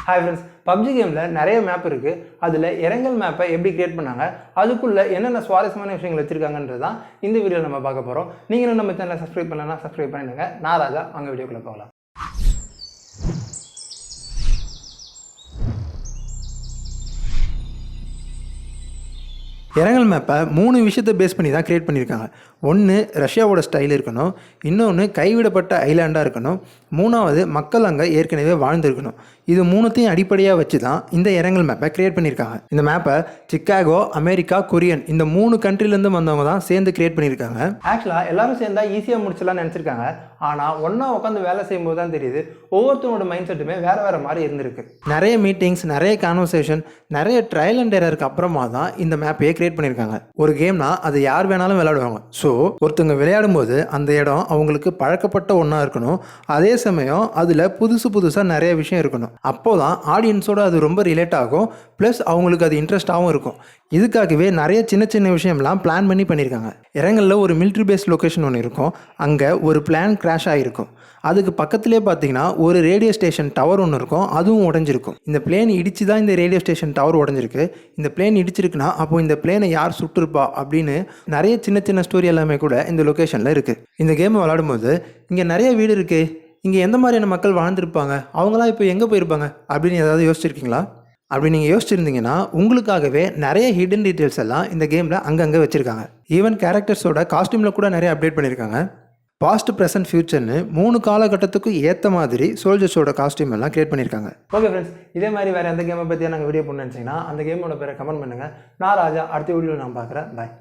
Hi friends, PUBG கேமில் நிறைய map இருக்குது. அதில் இரங்கல் மேப்பை எப்படி கிரியேட் பண்ணாங்க, அதுக்குள்ளே என்னென்ன சுவாரஸ்யமான விஷயங்கள் வச்சுருக்காங்கன்றது தான் இந்த வீடியோவில் நம்ம பார்க்க போகிறோம். நீங்களும் நம்ம சேனலை சப்ஸ்கிரைப் பண்ணலன்னா சப்ஸ்கிரைப் பண்ணிடுங்க. நான் ராஜா, அங்கே வீடியோக்குள்ளே போகலாம். இரங்கல் மேப்பை 3 விஷயத்தை பேஸ் பண்ணி தான் க்ரியேட் பண்ணியிருக்காங்க. ஒன்று ரஷ்யாவோட ஸ்டைல் இருக்கணும், இன்னொன்று கைவிடப்பட்ட ஐலாண்டாக இருக்கணும், மூணாவது மக்கள் அங்கே ஏற்கனவே வாழ்ந்துருக்கணும். இது மூணுத்தையும் அடிப்படையாக வச்சு தான் இந்த இரங்கல் மேப்பை க்ரியேட் பண்ணியிருக்காங்க. இந்த மேப்பை சிக்காகோ, அமெரிக்கா, கொரியன் இந்த 3 கண்ட்ரிலேருந்து வந்தவங்க தான் சேர்ந்து க்ரியேட் பண்ணியிருக்காங்க. ஆக்சுவலாக எல்லாரும் சேர்ந்தா ஈஸியாக முடிச்சலாம்னு நினச்சிருக்காங்க. ஆனால் ஒன்றா உட்காந்து வேலை செய்யும்போது தான் தெரியுது ஒவ்வொருத்தவனோட மைண்ட் செட்டுமே வேறு வேறு மாதிரி இருந்திருக்கு. நிறைய மீட்டிங்ஸ், நிறைய கான்வர்சேஷன், நிறைய ட்ரையல் அண்ட் எரருக்கு அப்புறமா தான் இந்த மேப்பையே க்ரியேட் பண்ணியிருக்காங்க. ஒரு கேம்னா அது யார் வேணாலும் விளையாடுவாங்க. ஸோ ஒருத்தவங்க விளையாடும் போது அந்த இடம் அவங்களுக்கு பழக்கப்பட்ட ஒன்றா இருக்கணும். அதே சமயம் அதில் புதுசாக நிறைய விஷயம் இருக்கணும். அப்போ தான் ஆடியன்ஸோடு அது ரொம்ப ரிலேட் ஆகும். ப்ளஸ் அவங்களுக்கு அது இன்ட்ரெஸ்டாகவும் இருக்கும். இதுக்காகவே நிறைய சின்ன விஷயம்லாம் பிளான் பண்ணியிருக்காங்க. இரங்கலில் ஒரு மிலிட்ரி பேஸ் லொக்கேஷன் ஒன்று இருக்கும். அங்கே ஒரு பிளான் கிராஷ் ஆகிருக்கும். அதுக்கு பக்கத்துலேயே பார்த்தீங்கன்னா ஒரு ரேடியோ ஸ்டேஷன் டவர் ஒன்று இருக்கும், அதுவும் உடஞ்சிருக்கும். இந்த பிளேன் இடிச்சு தான் இந்த ரேடியோ ஸ்டேஷன் டவர் உடஞ்சிருக்கு. இந்த பிளேன் இடிச்சிருக்குன்னா அப்போ இந்த பிளேனை யார் சுட்டுருப்பா அப்படின்னு நிறைய சின்ன ஸ்டோரி எல்லாமே கூட இந்த லொக்கேஷனில் இருக்குது. இந்த கேமை விளாடும்போது இங்கே நிறைய வீடு இருக்குது, இங்கே எந்த மாதிரியான மக்கள் வாழ்ந்துருப்பாங்க, அவங்களாம் இப்போ எங்கே போயிருப்பாங்க அப்படின்னு ஏதாவது யோசிச்சிருக்கீங்களா? அப்படி நீங்கள் யோசிச்சிருந்தீங்கன்னா உங்களுக்காகவே நிறைய ஹிடன் டீட்டெயில்ஸ் எல்லாம் இந்த கேமில் அங்கங்கே வச்சுருக்காங்க. ஈவன் கேரக்டர்ஸோட காஸ்டியூமில் கூட நிறைய அப்டேட் பண்ணியிருக்காங்க. பாஸ்ட், ப்ரெசன்ட், ஃபியூச்சர்னு 3 காலகட்டத்துக்கும் ஏற்ற மாதிரி சோல்ஜர்ஸோட காஸ்டியூம் எல்லாம் கிரியேட் பண்ணியிருக்காங்க. ஓகே ஃப்ரெண்ட்ஸ், இதே மாதிரி வேறு எந்த கேமை பற்றி நாங்கள் வீடியோ பண்ணு நினச்சிங்கன்னா அந்த கேமோட பேரை கமெண்ட் பண்ணுங்கள். நான் ராஜா, அடுத்த வீடியோவில் நான் பார்க்குறேன். பாய்.